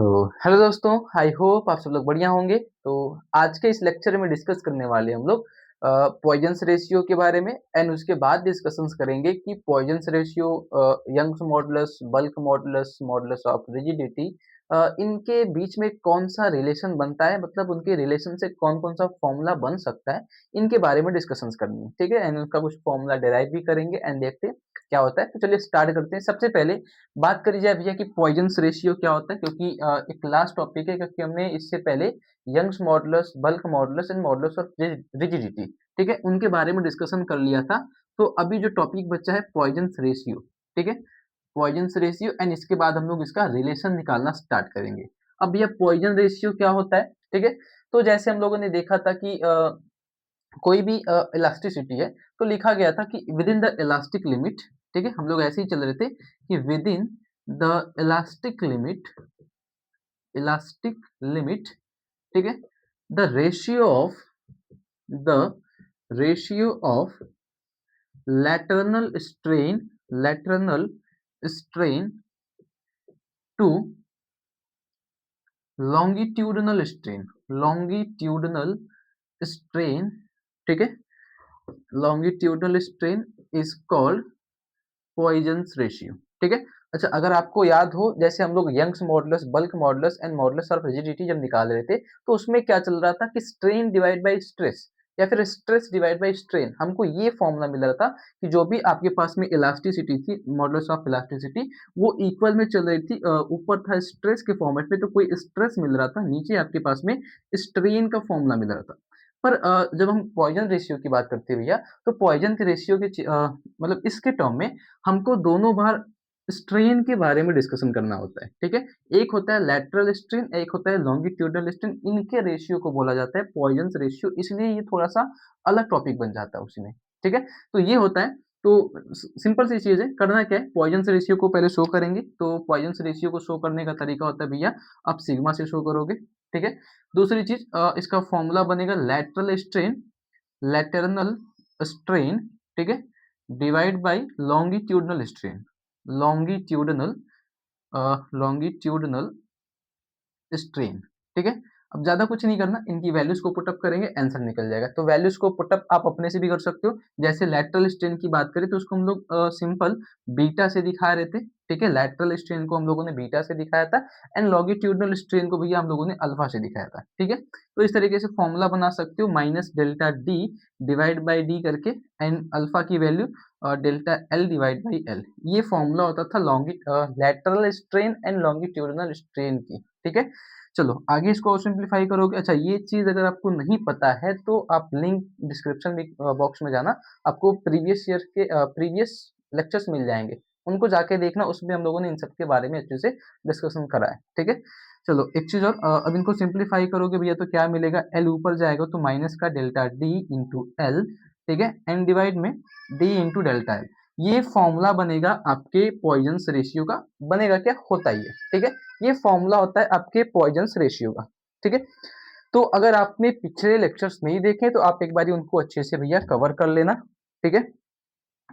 तो हेलो दोस्तों, I hope आप सब लोग बढ़िया होंगे। तो आज के इस लेक्चर में डिस्कस करने वाले हम लोग पॉइजन्स रेशियो के बारे में एंड उसके बाद डिस्कशंस करेंगे कि Poisson's ratio, Young's modulus, bulk modulus, modulus of rigidity, इनके बीच में कौन सा रिलेशन बनता है, मतलब उनके रिलेशन से कौन-कौन सा फॉर्मूला बन सकता है, इनके बारे में डिस्कशंस करनी है, ठीक है? एंड उनका कुछ फॉर्मूला डिराइव भी करेंगे एंड देखते हैं क्या होता है। तो चलिए स्टार्ट करते हैं। सबसे पहले बात करी जाए भैया कि पॉइजन्स रेशियो क्या होता है, क्योंकि एक लास्ट टॉपिक है, क्योंकि हमने इससे पहले Young's modulus, bulk modulus and modulus of rigidity, ठीक है, उनके बारे में डिस्कशन कर लिया था। तो अभी जो टॉपिक बचा है पॉइजन्स रेशियो, ठीक है, पॉइजन्स रेशियो एंड इसके बाद हम लोग इसका रिलेशन निकालना स्टार्ट करेंगे। अब भैया पॉइजन रेशियो क्या होता है, ठीक है? तो जैसे हम लोगों ने देखा था कि कोई भी इलास्टिसिटी है, तो लिखा गया था कि within the elastic limit, ठीक है? हम लोग ऐसे ही चल रहे थे कि within the elastic limit, ठीक है? The the ratio of lateral strain to longitudinal strain, ठीक है? Longitudinal strain is called Poisson's ratio, ठीक है? अच्छा, अगर आपको याद हो, जैसे हम लोग Young's modulus, bulk modulus and modulus of rigidity जब निकाल रहे थे, तो उसमें क्या चल रहा था कि स्ट्रेन डिवाइड बाय स्ट्रेस या फिर स्ट्रेस डिवाइड बाय स्ट्रेन, हमको ये फॉर्मूला मिल रहा था कि जो भी आपके पास में इलास्टिसिटी थी, मॉडुलस ऑफ इलास्टिसिटी, वो इक्वल में चल रही थी। ऊपर था स्ट्रेस के फॉर्मेट में, तो कोई स्ट्रेस मिल रहा था, नीचे आपके पास में स्ट्रेन का फॉर्मूला मिल रहा था। पर जब हम पॉइजन रेशियो की बात करते हैं भैया, तो पॉइजन के रेशियो के मतलब इसके टर्म में हमको दोनों बार स्ट्रेन के बारे में डिस्कशन करना होता है, ठीक है? एक होता है लैटरल स्ट्रेन, एक होता है लॉन्गिट्यूडनल स्ट्रेन। इनके रेशियो को बोला जाता है पॉइजन्स रेशियो, इसलिए ये थोड़ा-सा अलग टॉपिक बन जाता है उसी में, ठीक है? तो ये होता है। तो सिंपल सी चीज़ है, करना क्या है, पॉइजन्स रेशियो को पहले शो करेंगे। तो पॉइजन्स रेशियो को शो करने का तरीका होता है भैया, आप सिग्मा से शो करोगे, ठीक है? दूसरी चीज़, इसका फॉर्मूला बनेगा लैटरनल स्ट्रेन, ठीक है? Divide by longitudinal strain, longitudinal longitudinal strain, ठीक है? अब ज़्यादा कुछ नहीं करना, इनकी वैल्यूज़ को पुटअप करेंगे, आंसर निकल जाएगा। तो वैल्यूज़ को पुटअप आप अपने से भी कर सकते हो। जैसे लैटरल स्ट्रेन की बात करें, तो उसको हम लोग सिंपल बीटा से दिखा रहे थे, ठीक है? लैटरल स्ट्रेन को हम लोगों ने बीटा से दिखाया था एंड लॉन्गिट्यूडनल स्ट्रेन को भैया हम लोगों ने अल्फा से दिखाया था, ठीक है? तो इस तरीके से फॉर्मूला बना सकते हो, minus delta D divide by D करके एंड अल्फा की value delta L divide by L. ये फॉर्मूला होता था lateral strain and longitudinal strain की, ठीक है? चलो आगे इसको और सिंप्लीफाई करोगे। अच्छा, ये चीज़ अगर आपको नहीं पता है, तो आप लिंक डिस्क्रिप्शन में बॉक्स में जाना, आपको प्रीवियस ईयर के प्रीवियस लेक्चर्स मिल जाएँगे। उनको जाके देखना, उसमें हम लोगों ने इन सब के बारे में अच्छे से डिस्कशन करा है, ठीक है? चलो एक चीज़ और, अब इनको सिंप्लीफाई करोगे भैया तो क्या मिलेगा, एल ऊपर जाएगा तो माइनस का डेल्टा डी इंटू एल, ठीक है? एंड डिवाइड में डी इंटू डेल्टा एल। ये फॉर्मूला बनेगा आपके पॉइजन्स रेशियो का, बनेगा क्या, होता ही है, ठीक है? ये फॉर्मूला होता है आपके पॉइजन्स रेशियो का, ठीक है? तो अगर आपने पिछले लेक्चर्स नहीं देखे, तो आप एक बारी उनको अच्छे से भैया कवर कर लेना, ठीक है?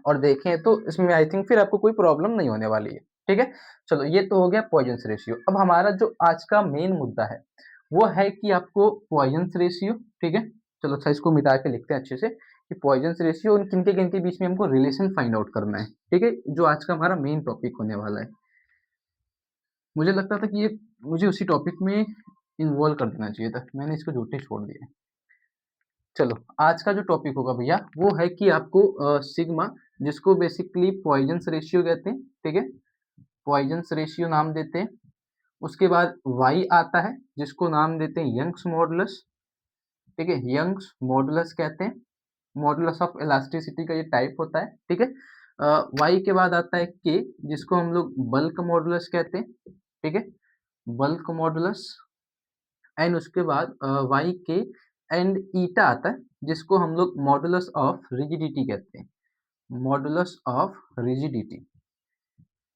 और देखें तो इसमें आई थिंक फिर आपको कोई प्रॉब्लम नहीं होने वाली है, ठीक है? चलो ये तो हो गया पॉइजन्स रेशियो। अब हमारा जो आज का मेन मुद्दा है, वो है कि आपको पॉइजन्स रेशियो, ठीक है? चलो अच्छा, इसको मिटा के लिखते हैं अच्छे से कि पॉइजन्स रेशियो और किनके-किनके बीच में हमको रिलेशन फाइंड आउट करना है, ठीक है? जो आज का हमारा मेन टॉपिक होने वाला है। मुझे लगता था कि ये मुझे उसी टॉपिक में इन्वॉल्व कर देना चाहिए था, मैंने इसको झूठे छोड़ दिए। चलो, आज का जो टॉपिक होगा भैया, वो है कि आपको सिग्मा, जिसको बेसिकली पॉइजन्स रेशियो कहते हैं, ठीक है? पॉइजन्स रेशियो नाम देते हैं। उसके बाद वाई आता है, जिसको नाम देते हैं यंग्स मॉडुलस, ठीक है? यंग्स मॉडुलस कहते हैं। मॉडुलस ऑफ इलास्टिसिटी का ये टाइप होता है, ठीक है? वाई के बाद आता है के, जिसको हम लोग बल्क मॉडुलस कहते हैं, ठीक है? बल्क मॉडुलस एंड उसके बाद वाई के एंड ईटा आता है, जिसको हम लोग मॉडुलस ऑफ रिजिडिटी कहते हैं, मॉडुलस ऑफ रिजिडिटी,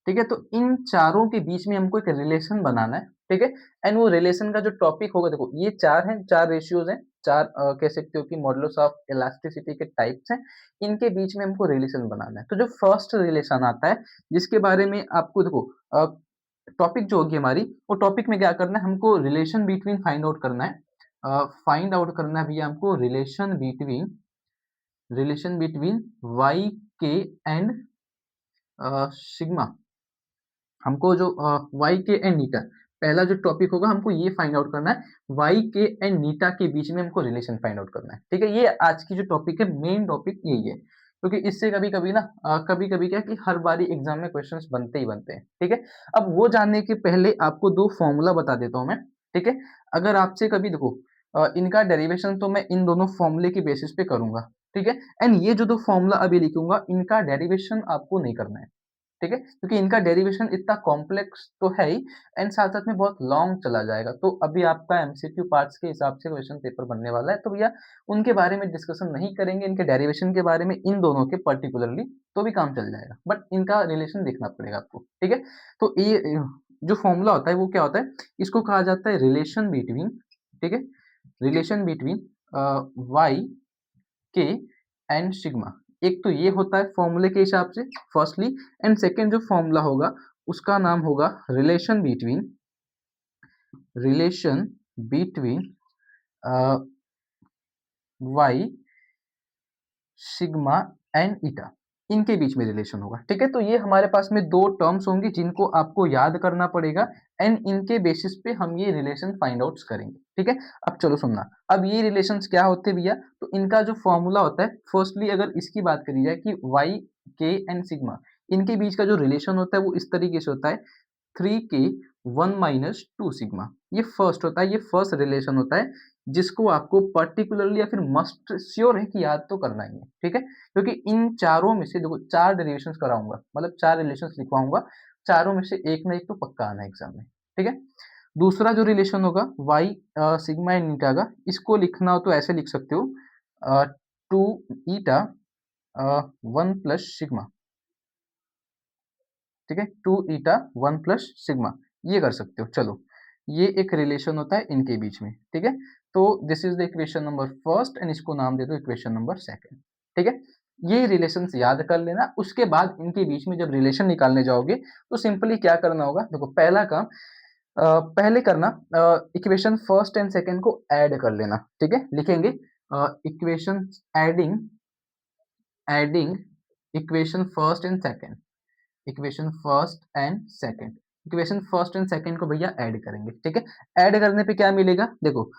ठीक है? तो इन चारों के बीच में हमको एक रिलेशन बनाना है, ठीक है? एंड वो रिलेशन का जो टॉपिक होगा, देखो ये 4 हैं, 4 रेशियोज़ हैं, 4 कह सकते हो कि मॉडुलस ऑफ इलास्टिसिटी के टाइप्स हैं, इनके बीच में हमको रिलेशन बनाना है। तो जो फर्स्ट रिलेशन आता है, जिसके बारे में आपको देखो, टॉपिक जो होगी हमारी, वो टॉपिक में क्या करना है, हमको रिलेशन बिटवीन फाइंड आउट करना है। फाइंड आउट करना है भैया हमको relation between Y K and sigma. हमको जो वाई के एंड नीटा, पहला जो टॉपिक होगा हमको ये फाइंड आउट करना है, वाई के एंड नीटा के बीच में हमको रिलेशन फाइंड आउट करना है। ठीक है, ये आज की जो टॉपिक है, मेन टॉपिक यही है, क्योंकि इससे कभी कभी ना कभी कभी क्या है कि हर बारी एग्जाम में क्वेश्चंस बनते ही बनते हैं। ठीक है, अब वो जानने के पहले आपको दो फॉर्मूला बता देता हूँ मैं। ठीक है, अगर आपसे कभी देखो इनका डेरिवेशन तो मैं इन दोनों फॉर्मूले के बेसिस पे करूंगा। ठीक है, एंड ये जो दो फॉर्मूला अभी लिखूंगा, इनका डेरिवेशन आपको नहीं करना है। ठीक है, क्योंकि इनका डेरिवेशन इतना कॉम्प्लेक्स तो है ही, एंड साथ साथ में बहुत लॉन्ग चला जाएगा। तो अभी आपका एमसीक्यू पार्ट्स के हिसाब से क्वेश्चन पेपर बनने वाला है, तो भैया उनके बारे में डिस्कशन नहीं करेंगे, इनके डेरिवेशन के बारे में, इन दोनों के पर्टिकुलरली, तो भी काम चल जाएगा, बट इनका रिलेशन देखना पड़ेगा आपको। ठीक है, तो ये जो फॉर्मूला होता है वो क्या होता है, इसको कहा जाता है रिलेशन बिटवीन, ठीक है, relation between Y K and sigma. एक तो ये होता है फॉर्मूले के हिसाब से फर्स्टली, एंड सेकेंड जो फॉर्मूला होगा उसका नाम होगा relation between Y sigma and eta, इनके बीच में रिलेशन होगा। ठीक है, तो ये हमारे पास में दो टर्म्स होंगी जिनको आपको याद करना पड़ेगा, एंड इनके बेसिस पे हम ये रिलेशन फाइंड आउट करेंगे। ठीक है, अब चलो सुनना, अब ये रिलेशंस क्या होते हैं भैया, तो इनका जो फॉर्मूला होता है, फर्स्टली अगर इसकी बात करी जाए कि वाई के एंड सिग्मा, इनके बीच का जो रिलेशन होता है वो इस तरीके से होता है, 3k 1 माइनस 2 सिग्मा। ये फर्स्ट होता है, ये फर्स्ट रिलेशन होता है, जिसको आपको पर्टिकुलरली या फिर मस्ट श्योर है कि याद तो करना ही है। ठीक है, क्योंकि इन चारों में से देखो 4 डेरिवेशंस कराऊंगा, मतलब 4 रिलेशंस लिखवाऊंगा, चारों में से एक ना एक तो पक्का आना है एग्जाम में। ठीक है, दूसरा जो रिलेशन होगा वाई सिग्मा एंड ईटा का, इसको लिखना हो तो ऐसे लिख सकते हो, 2 ईटा 1 प्लस सिग्मा। ठीक है, 2 ईटा 1 प्लस सिग्मा, ये कर सकते हो। चलो, ये एक रिलेशन होता है इनके बीच में। ठीक है, तो this is the equation number first, and इसको नाम दे दो इक्वेशन नंबर सेकंड। ठीक है, ये रिलेशंस याद कर लेना। उसके बाद इनके बीच में जब रिलेशन निकालने जाओगे तो सिंपली क्या करना होगा, देखो पहला काम पहले करना, इक्वेशन फर्स्ट एंड सेकंड को ऐड कर लेना। ठीक है, लिखेंगे equation adding adding equation first and second, equation first and second, equation first and second को भैया ऐड करेंगे। ठीक है, ऐड करने पे क्या मिलेगा, देखो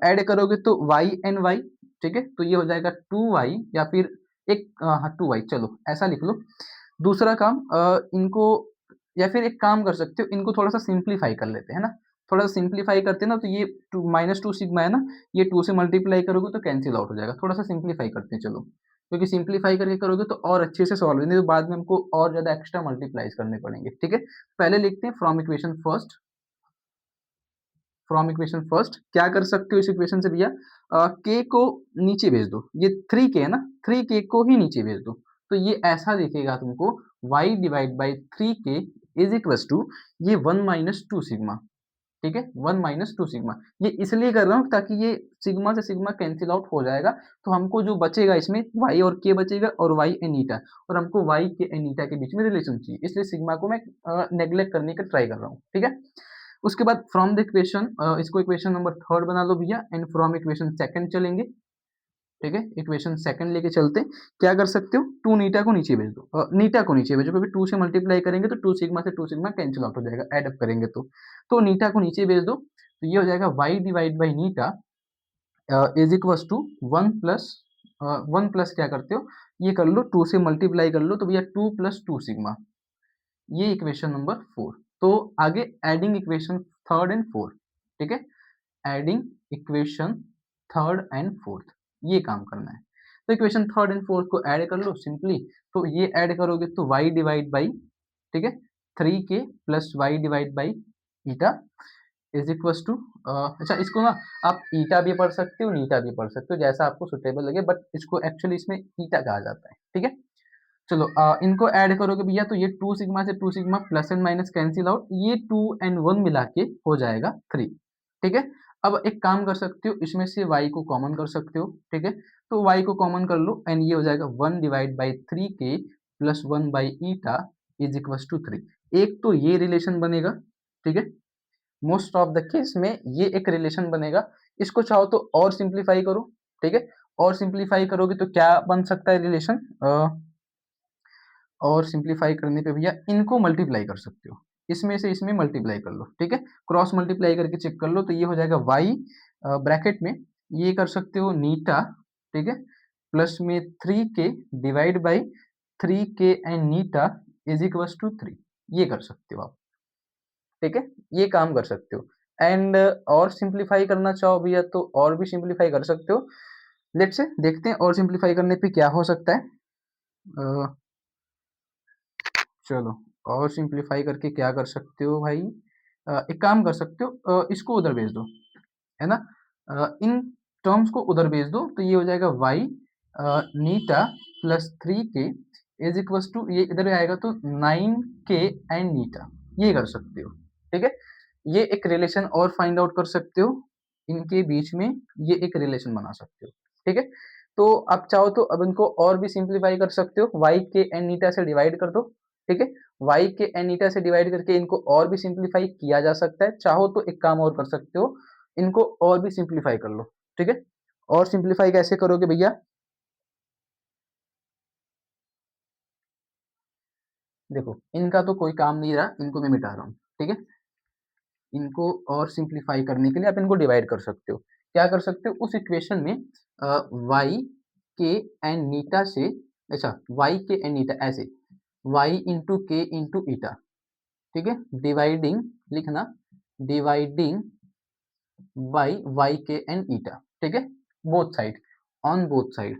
ऐड करोगे तो y एंड y, ठीक है, तो ये हो जाएगा 2y, या फिर एक हाँ 2y, चलो ऐसा लिख लो। दूसरा काम इनको, या फिर एक काम कर सकते हो, इनको थोड़ा सा सिंप्लीफाई कर लेते हैं ना, थोड़ा सा सिंप्लीफाई करते हैं ना, तो ये -2 सिग्मा है ना, ये 2 से मल्टीप्लाई करोगे तो कैंसिल आउट हो जाएगा। थोड़ा सा सिंप्लीफाई करते हैं चलो, क्योंकि सिंप्लीफाई करके करोगे तो और अच्छे से सॉल्व नहीं तो बाद में हमको और ज़्यादा एक्स्ट्रा मल्टीप्लाइज करने पड़ेंगे। ठीक है, पहले लिखते हैं फ्रॉम इक्वेशन फर्स्ट क्या कर सकते हो इस इक्वेशन से भैया, के को नीचे भेज दो, ये 3k है ना, 3k को ही नीचे भेज दो, तो ये ऐसा दिखेगा तुमको, y divide by 3k is equal to ये 1 - 2 सिग्मा। ठीक है, 1 - 2 सिग्मा, ये इसलिए कर रहा हूँ ताकि ये सिग्मा से सिग्मा कैंसिल आउट हो जाएगा, तो हमको जो बचेगा इसमें y और k बचेगा, और y एंड ईटा, और हमको y के एंड ईटा के बीच में रिलेशन चाहिए, इसलिए सिग्मा को मैं नेग्लेक्ट करने का ट्राई कर रहा हूँ। ठीक है, उसके बाद फ्रॉम द इक्वेशन, इसको इक्वेशन नंबर थर्ड बना लो भैया, एंड फ्रॉम इक्वेशन सेकंड चलेंगे। ठीक है, इक्वेशन सेकंड लेके चलते हैं, क्या कर सकते हो, 2 नीटा को नीचे भेज दो, नीटा को नीचे भेजो, क्योंकि 2 से मल्टीप्लाई करेंगे तो 2 सिग्मा से 2 सिग्मा कैंसिल आउट हो जाएगा, ऐड अप करेंगे तो नीटा को नीचे भेज दो, तो ये हो जाएगा y डिवाइड बाई नीटा इज इक्वल टू 1 प्लस क्या करते हो, ये कर लो 2 से मल्टीप्लाई कर लो, तो भैया 2 + 2 सिग्मा, ये इक्वेशन नंबर 4। तो आगे adding equation third and fourth. ठीक है, adding equation third and fourth, ये काम करना है। तो इक्वेशन थर्ड एंड फोर्थ को ऐड कर लो सिंपली, तो ये ऐड करोगे तो y डिवाइड बाई, ठीक है, 3k plus y divide by eta is equal to, अच्छा इसको ना आप ईटा भी पढ़ सकते हो, नीटा भी पढ़ सकते हो, जैसा आपको सुटेबल लगे, बट इसको एक्चुअली इसमें ईटा कहा जाता है। ठीक है, चलो इनको ऐड करोगे भैया, तो ये 2 सिग्मा से 2 sigma plus and minus cancel out, ये 2 एंड 1 मिला के हो जाएगा 3। ठीक है, अब एक काम कर सकते हो, इसमें से y को कॉमन कर सकते हो। ठीक है, तो y को कॉमन कर लो, एंड ये हो जाएगा 1 divide by 3k plus 1 by eta is equal to 3। एक तो ये रिलेशन बनेगा, ठीक है। मोस्ट ऑफ द केस में ये एक रिलेशन बनेगा। इसको चाहो तो और सिंप्लीफाई करो, ठीक है। और सिंप्लीफाई करोगे तो क्या बन सकता है रिलेशन, और सिंप्लीफाई करने पे भैया इनको मल्टीप्लाई कर सकते हो, इसमें से इसमें मल्टीप्लाई कर लो, ठीक है। क्रॉस मल्टीप्लाई करके चेक कर लो तो ये हो जाएगा वाई ब्रैकेट में ये कर सकते हो नीटा, ठीक है, प्लस में 3k divide by 3k and नीटा इज इक्वल्स टू 3, ये कर सकते हो आप, ठीक है। ये काम कर सकते हो। एंड और सिंप्लीफाई करना चाहो भैया तो और भी सिंप्लीफाई कर सकते हो। लेट्स से देखते हैं और सिंप्लीफाई करने पे क्या हो सकता है। अ, चलो और सिंप्लीफाई करके क्या कर सकते हो भाई, एक काम कर सकते हो, इसको उधर भेज दो, है ना। इन टर्म्स को उधर भेज दो तो ये हो जाएगा वाई नीटा plus 3k is equals to, ये इधर आएगा तो 9k एंड नीटा, ये कर सकते हो, ठीक है। ये एक रिलेशन और फाइंड आउट कर सकते हो, इनके बीच में ये एक रिलेशन बना सकते हो, ठीक है। तो आप चाहो तो अब इनको और भी सिंप्लीफाई कर सकते हो, वाई के एन नीटा से डिवाइड कर दो, ठीक है। वाई के एन नीटा से डिवाइड करके इनको और भी सिंप्लीफाई किया जा सकता है, चाहो तो एक काम और कर सकते हो, इनको और भी सिंप्लीफाई कर लो, ठीक है। और सिंप्लीफाई कैसे करोगे भैया, देखो इनका तो कोई काम नहीं रहा, इनको मैं मिटा रहा हूँ, ठीक है। इनको और सिंप्लीफाई करने के लिए आप इनको डिवाइड कर सकते हो, क्या कर सकते हो उस इक्वेशन में वाई के एन नीटा से, अच्छा वाई के एन नीटा ऐसे वाई इंटू के इंटू ईटा, ठीक है, डिवाइडिंग लिखना, डिवाइडिंग बाई वाई के एन ईटा, ठीक है, both side, on both side,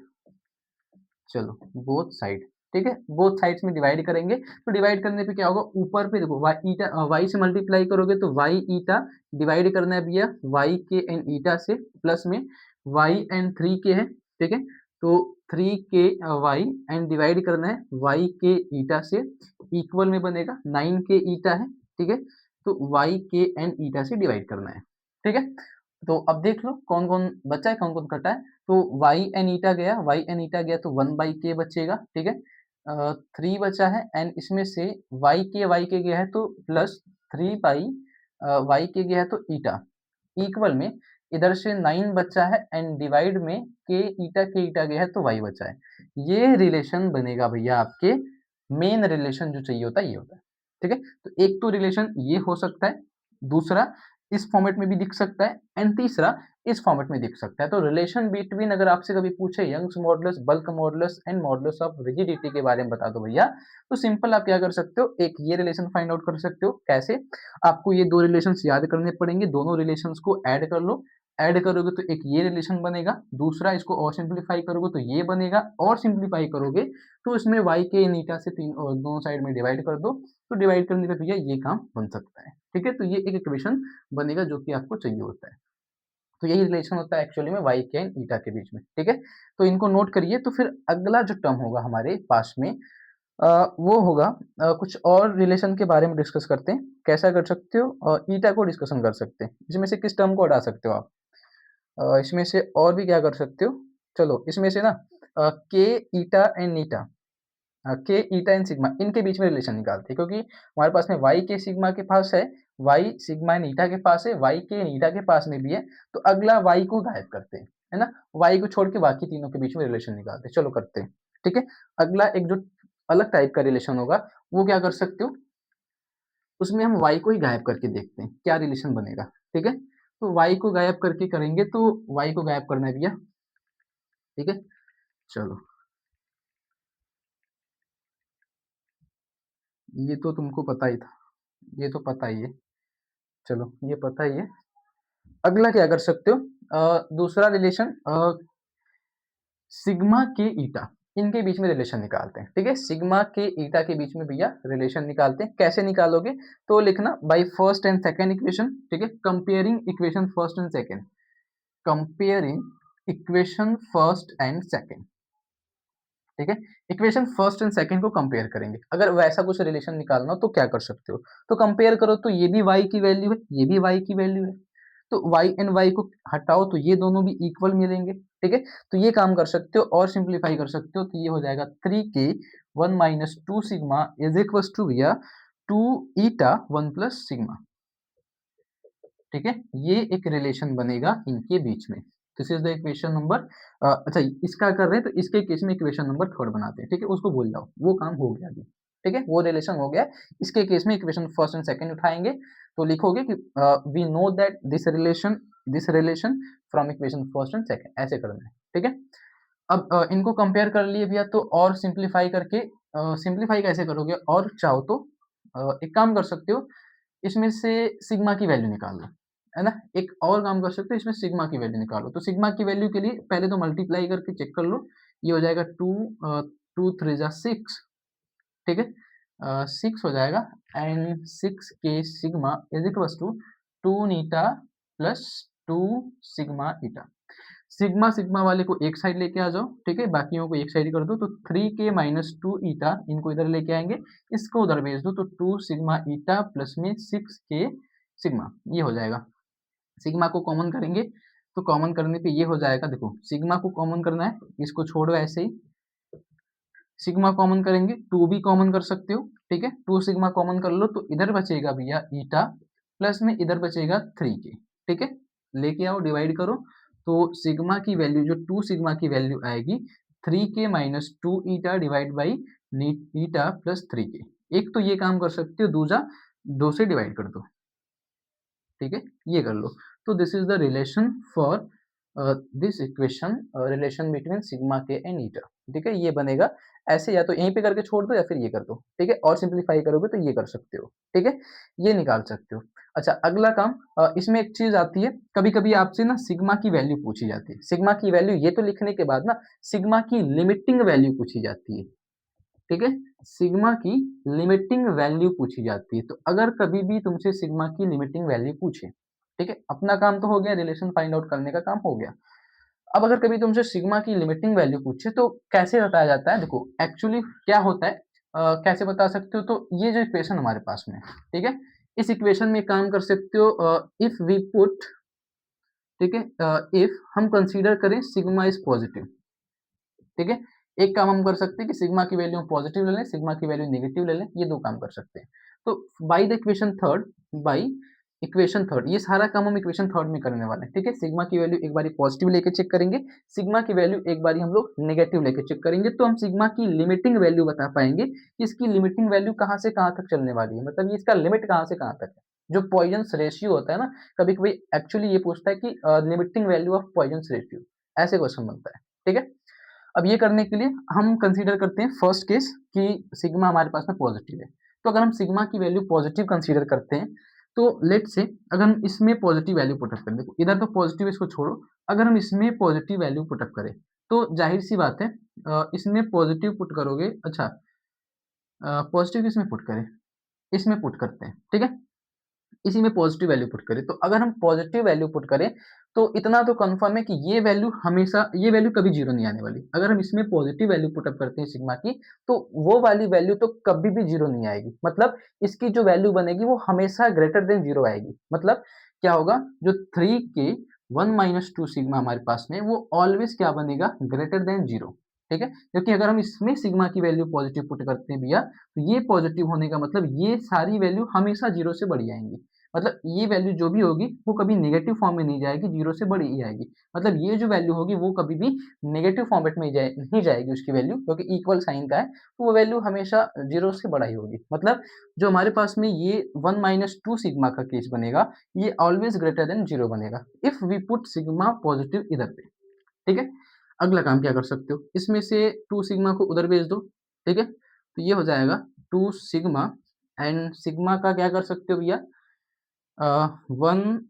चलो बोथ साइड, ठीक है, बोथ साइड्स में डिवाइड करेंगे तो डिवाइड करने पे क्या होगा, ऊपर पे देखो वाई ईटा वाई से मल्टीप्लाई करोगे तो वाई ईटा डिवाइड करना है भैया वाई के एन ईटा से, प्लस में वाई एन 3k है, ठीक है। तो 3k वाई एंड डिवाइड करना है वाई के ईटा से, इक्वल में बनेगा 9k ईटा है, ठीक है। तो वाई के एन ईटा से डिवाइड करना है, ठीक है। तो अब देख लो कौन कौन बचा है कौन कौन कटा है, तो वाई एन ईटा गया, वाई एन ईटा गया तो 1/k बचेगा, ठीक है। 3 बचा है एंड इसमें से वाई के गया है तो प्लस 3 बाई वाई के गया है तो ईटा, इक्वल में इधर से 9 बचा है एंड डिवाइड में के ईटा गया है तो वाई बचा है। ये रिलेशन बनेगा भैया आपके, मेन रिलेशन जो चाहिए होता है ये होता है, ठीक है। तो एक तो रिलेशन ये हो सकता है, दूसरा इस फॉर्मेट में भी दिख सकता है एंड तीसरा इस फॉर्मेट में दिख सकता है। तो रिलेशन बिटवीन अगर आपसे कभी पूछे Young's modulus, bulk modulus and modulus of rigidity के बारे में बता दो भैया, तो सिंपल आप क्या कर सकते हो, एक ये रिलेशन फाइंड आउट कर सकते हो, कैसे, आपको ये 2 रिलेशंस याद करने पड़ेंगे, दोनों रिलेशंस को ऐड कर लो, ऐड करोगे तो एक ये रिलेशन बनेगा, दूसरा इसको और सिंप्लीफाई करोगे तो ये बनेगा, और सिंप्लीफाई करोगे तो इसमें y के नीटा से दोनों साइड में डिवाइड कर दो, तो डिवाइड करने पे भैया ये काम बन सकता है, ठीक है। तो ये एक इक्वेशन बनेगा जो कि आपको चाहिए होता है। तो यही रिलेशन होता है एक्चुअली में y के एंड ईटा के बीच में, ठीक है। तो इनको नोट करिए, तो फिर अगला जो टर्म होगा हमारे पास में वो होगा, कुछ और रिलेशन के बारे में डिस्कस करते हैं, कैसा कर सकते हो, ईटा को डिस्कशन कर सकते हैं, इसमें से किस टर्म को हटा सकते हो आप, इसमें से और भी क्या कर सकते हो, चलो इसमें से ना के ईटा एंड नीटा, के ईटा एंड सिग्मा इनके बीच में रिलेशन निकालते हैं, क्योंकि हमारे पास में वाई के सिग्मा के पास है, वाई सिग्मा एंड ईटा के पास है, वाई के ईटा के पास में भी है, तो अगला वाई को गायब करते हैं, है ना, वाई को छोड़ के बाकी तीनों के बीच में रिलेशन निकालते हैं, चलो करते हैं, ठीक है। अगला एक जो अलग टाइप का रिलेशन होगा वो क्या कर सकते हो, उसमें हम y को ही गायब करके देखते हैं क्या रिलेशन बनेगा, ठीक है। तो y को गायब करके करेंगे तो y को गायब करना है भैया, ठीक है। चलो ये तो तुमको पता ही था, ये तो पता ही है, चलो ये पता ही है। अगला क्या कर सकते हो, दूसरा रिलेशन सिग्मा के ईटा, इनके बीच में रिलेशन निकालते हैं, ठीक है। सिग्मा के ईटा के बीच में भैया रिलेशन निकालते हैं, कैसे निकालोगे, तो लिखना by first and second equation, ठीक है, comparing equation first and second, comparing equation first and second, ठीक है। इक्वेशन फर्स्ट एंड सेकंड को कंपेयर करेंगे, अगर वैसा कुछ रिलेशन निकालना हो तो क्या कर सकते हो, तो कंपेयर करो तो ये भी y की वैल्यू है, ये भी y की वैल्यू है, तो y एंड y को हटाओ तो ये दोनों भी इक्वल मिलेंगे, ठीक है। तो ये काम कर सकते हो और सिंप्लीफाई कर सकते हो, तो ये हो जाएगा 3k 1 - 2 sigma is equal to भैया 2 ईटा 1 प्लस सिग्मा, ठीक है? ये एक रिलेशन बनेगा इनके बीच में। This is the equation number अच्छा इसका कर रहे हैं तो इसके केस में इक्वेशन नंबर 3 बनाते हैं, ठीक है? उसको भूल जाओ, वो काम हो गया अभी, ठीक है? वो रिलेशन हो गया। इसके केस में इक्वेशन फर्स्ट एंड सेकंड उठाएँगे, तो लिखोगे कि we know that this relation from equation first and second ऐसे करना है, ठीक है? अब इनको कंपेयर कर लिए भैया तो और सिंप्लीफाई करके सिंप्लीफाई कैसे करोगे और चाहो तो एक काम कर सकते हो, इसमें से सिग्मा की वैल्यू निकाल लो, है ना? एक और काम कर सकते हो इसमें सिग्मा की वैल्यू निकालो, तो सिग्मा की वैल्यू के लिए पहले तो मल्टीप्लाई करके चेक कर लो, ये हो जाएगा 2 3 जा 6 ठीक है? 6 हो जाएगा एंड 6 के sigma is equals to 2 eta plus 2 sigma eta. Sigma sigma वाले को एक साइड लेके आ जाओ, ठीक है? बाकियों को एक साइड कर दो, तो 3k माइनस 2 ईटा इनको इधर लेके आएँगे, इसको उधर भेज दो, तो 2 सिग्मा ईटा प्लस में 6k सिग्मा, ये हो जाएगा। सिग्मा को कॉमन करेंगे, तो कॉमन करने पे ये हो जाएगा देखो, सिग्मा को कॉमन करना है, इसको छोड़ो ऐसे ही, सिग्मा कॉमन करेंगे, 2 भी कॉमन कर सकते हो, ठीक है? 2 सिग्मा कॉमन कर लो, तो इधर बचेगा भैया ईटा प्लस में इधर बचेगा 3k, ठीक है? लेके आओ, डिवाइड करो, तो सिग्मा की वैल्यू जो 2 सिग्मा की वैल्यू आएगी 3k minus 2 eta divide by eta plus 3k। एक तो ये काम कर सकते हो, दूसरा 2 से डिवाइड कर दो, ठीक है? ये कर लो। तो this is the relation for this equation relation between sigma के एंड ईटा, ठीक है? ये बनेगा ऐसे, या तो यहीं पे करके छोड़ दो या फिर ये कर दो, ठीक है? और सिंप्लीफाई करोगे तो ये कर सकते हो, ठीक है? ये निकाल सकते हो। अच्छा अगला काम इसमें एक चीज़ आती है, कभी-कभी आपसे ना सिग्मा की वैल्यू पूछी जाती है। सिग्मा की वैल्यू ये तो लिखने के बाद ना सिग्मा की लिमिटिंग वैल्यू पूछी जाती है। ठीक है? सिग्मा की लिमिटिंग वैल्यू पूछी जाती है। तो अगर कभी भी तुमसे सिग्मा की लिमिटिंग वैल्यू पूछे, ठीक है? अपना काम तो हो गया, रिलेशन फाइंड आउट करने का काम हो गया। अब अगर कभी तुमसे सिग्मा की लिमिटिंग वैल्यू पूछे तो कैसे बताया जाता है? देखो एक्चुअली क्या होता है कैसे बता सकते हो? तो ये जो इक्वेशन हमारे पास में है, ठीक है? इस इक्वेशन में काम कर सकते हो इफ वी पुट ठीक है? इफ हम कंसीडर करें सिग्मा इज़ पॉजिटिव, ठीक है? एक काम हम कर सकते हैं कि सिग्मा की वैल्यू हम पॉजिटिव ले लें, सिग्मा की वैल्यू नेगेटिव ले लें, ये 2 काम कर सकते हैं। तो बाय इक्वेशन थर्ड ये सारा काम हम इक्वेशन थर्ड में करने वाले हैं, ठीक है? सिग्मा की वैल्यू एक बारी पॉजिटिव लेके चेक करेंगे, सिग्मा की वैल्यू एक बारी हम लोग नेगेटिव लेके चेक करेंगे, तो हम सिग्मा की लिमिटिंग वैल्यू बता पाएँगे कि इसकी लिमिटिंग वैल्यू कहाँ से कहाँ तक चलने वाली है, मतलब ये इसका लिमिट कहाँ से कहाँ तक है। जो पॉइज़न्स रेशियो होता है ना, कभी-कभी एक्चुअली ये पूछता है कि लिमिटिंग वैल्यू ऑफ पॉइज़न्स रेशियो, ऐसे क्वेश्चन बनता है, ठीक है? अब ये करने के लिए हम कंसीडर करते हैं फर्स्ट केस कि सिग्मा हमारे पास में पॉजिटिव है। तो अगर हम सिग्मा की वैल्यू पॉजिटिव कंसीडर करते हैं, तो लेट्स से अगर हम इसमें पॉजिटिव वैल्यू पुट अप करें, देखो इधर तो पॉजिटिव है इसको छोड़ो, अगर हम इसमें पॉजिटिव वैल्यू पुट अप करें, तो ज़ाहिर-सी बात है इसमें पॉजिटिव पुट करोगे अच्छा पॉजिटिव किसमें पुट करें? इसमें पुट करते हैं, ठीक है? इसी में पॉजिटिव वैल्यू पुट करें। तो अगर हम पॉजिटिव वैल्यू पुट करें, तो इतना तो कन्फर्म है कि ये वैल्यू कभी 0 नहीं आने वाली। अगर हम इसमें पॉजिटिव वैल्यू पुट अप करते हैं सिग्मा की, तो वो वाली वैल्यू तो कभी भी 0 नहीं आएगी। मतलब इसकी जो वैल्यू बनेगी वो हमेशा ग्रेटर देन 0 आएगी। मतलब क्या होगा जो 3 के 1 माइनस 2 सिग्मा हमारे पास में वो ऑलवेज़ क्या बनेगा ग्रेटर देन 0 ठीक है? क्योंकि अगर हम इसमें सिग्मा की वैल्यू पॉजिटिव पुट करते हैं भैया, तो ये पॉजिटिव होने का मतलब ये सारी वैल्यू हमेशा 0 से बड़ी आएँगी। मतलब ये वैल्यू जो भी होगी वो कभी नेगेटिव फॉर्म में नहीं जाएगी, 0 से बड़ी ही आएगी। मतलब ये जो वैल्यू होगी वो कभी भी नेगेटिव फॉर्मेट में नहीं जाएगी उसकी वैल्यू क्योंकि इक्वल साइन का है, तो वो वैल्यू हमेशा 0 से बड़ा ही होगी। मतलब जो हमारे पास में ये 1 माइनस 2 सिग्मा का केस बनेगा, ये ऑलवेज़ ग्रेटर देन 0 बनेगा, if we put sigma positive इधर पे, ठीक है? अगला काम क्या कर सकते हो, इसमें से 2 सिग्मा को उधर भेज दो, ठीक है? तो ये हो जाएगा 2 सिग्मा एंड सिग्मा का क्या कर सकते हो भैया 1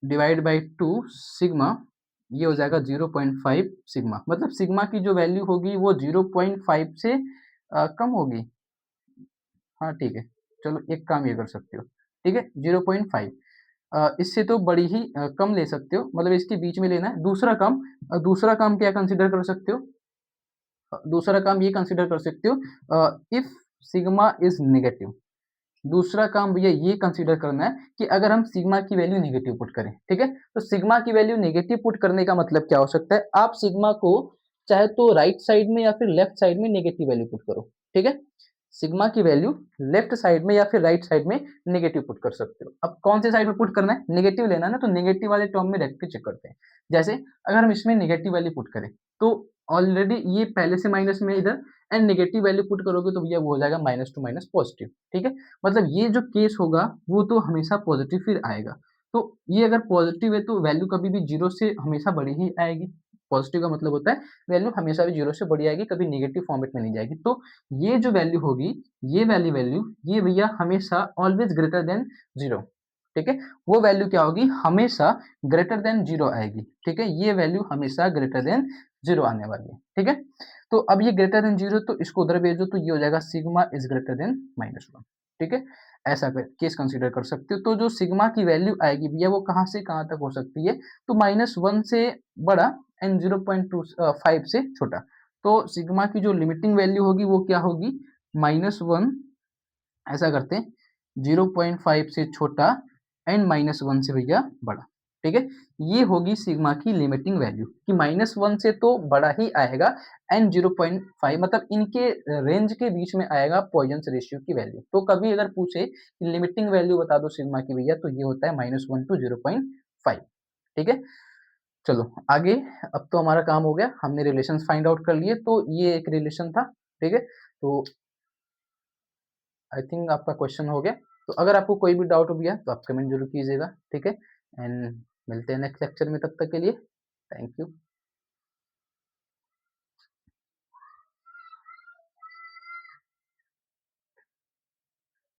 डिवाइड बाई 2 सिग्मा ये हो जाएगा 0.5 सिग्मा मतलब सिग्मा की जो वैल्यू होगी वो 0.5 से कम होगी। हाँ, ठीक है। चलो एक काम ये कर सकते हो, ठीक है? 0.5 इससे तो बड़ी ही कम ले सकते हो मतलब इसके बीच में लेना है। दूसरा काम क्या कंसीडर कर सकते हो? दूसरा काम ये कंसीडर कर सकते हो इफ सिग्मा इज़ नेगेटिव दूसरा काम भैया ये कंसीडर करना है कि अगर हम सिग्मा की वैल्यू नेगेटिव पुट करें, ठीक है? तो सिग्मा की वैल्यू नेगेटिव पुट करने का मतलब क्या हो सकता है? आप सिग्मा को चाहे तो राइट साइड में या फिर लेफ्ट साइड में नेगेटिव वैल्यू पुट करो, ठीक है? सिग्मा की वैल्यू लेफ्ट साइड में या फिर राइट साइड में नेगेटिव पुट कर सकते हो। अब कौन से साइड में पुट करना है, नेगेटिव लेना है ना, तो नेगेटिव वाले टर्म में रख के चेक करते हैं। जैसे अगर हम इसमें नेगेटिव वैल्यू पुट करें तो ऑलरेडी ये पहले से माइनस में इधर, एंड नेगेटिव वैल्यू पुट करोगे तो भैया वो हो जाएगा माइनस टू माइनस पॉजिटिव, ठीक है। मतलब ये जो केस होगा वो तो हमेशा पॉजिटिव फिर आएगा। तो ये अगर पॉजिटिव है तो वैल्यू कभी भी जीरो से हमेशा बड़ी ही आएगी। पॉजिटिव का मतलब होता है वैल्यू हमेशा भी जीरो से बड़ी आएगी, कभी नेगेटिव फॉर्मेट में नहीं जाएगी। तो ये जो वैल्यू होगी, ये वाली वैल्यू, ये भैया हमेशा ऑलवेज ग्रेटर देन जीरो, ठीक है। वो वैल्यू क्या होगी, हमेशा ग्रेटर देन जीरो आएगी, ठीक है। ये वैल्यू हमेशा ग्रेटर देन जीरो आने वाली है, ठीक है। तो अब ये ग्रेटर देन जीरो, तो इसको उधर भेज दो तो ये हो जाएगा sigma is greater than minus one, ठीक है। ऐसा केस कंसीडर कर सकते हो। तो जो सिग्मा की वैल्यू आएगी भैया वो कहाँ से कहाँ तक हो सकती है, तो माइनस वन से बड़ा एंड 0.25 से छोटा। तो सिग्मा की जो लिमिटिंग वैल्यू होगी वो क्या होगी, माइनस वन, ऐसा करते हैं 0.5 से छोटा एंड माइनस वन से भैया बड़ा, ठीक है। ये होगी सिग्मा की लिमिटिंग वैल्यू कि माइनस वन से तो बड़ा ही आएगा एंड 0.5 मतलब इनके रेंज के बीच में आएगा पॉइजन रेशियो की वैल्यू। तो कभी अगर पूछे कि लिमिटिंग वैल्यू बता दो सिग्मा की भैया, तो ये होता है माइनस वन टू 0.5, ठीक है। चलो आगे, अब तो हमारा काम हो गया, हमने रिलेशंस फाइंड आउट कर लिए। तो ये एक रिलेशन था, ठीक है। तो आई थिंक आपका क्वेश्चन हो गया। तो अगर आपको कोई भी डाउट हो गया तो आप कमेंट जरूर कीजिएगा, ठीक है। एंड मिलते हैं नेक्स्ट लेक्चर में, तब तक के लिए थैंक यू।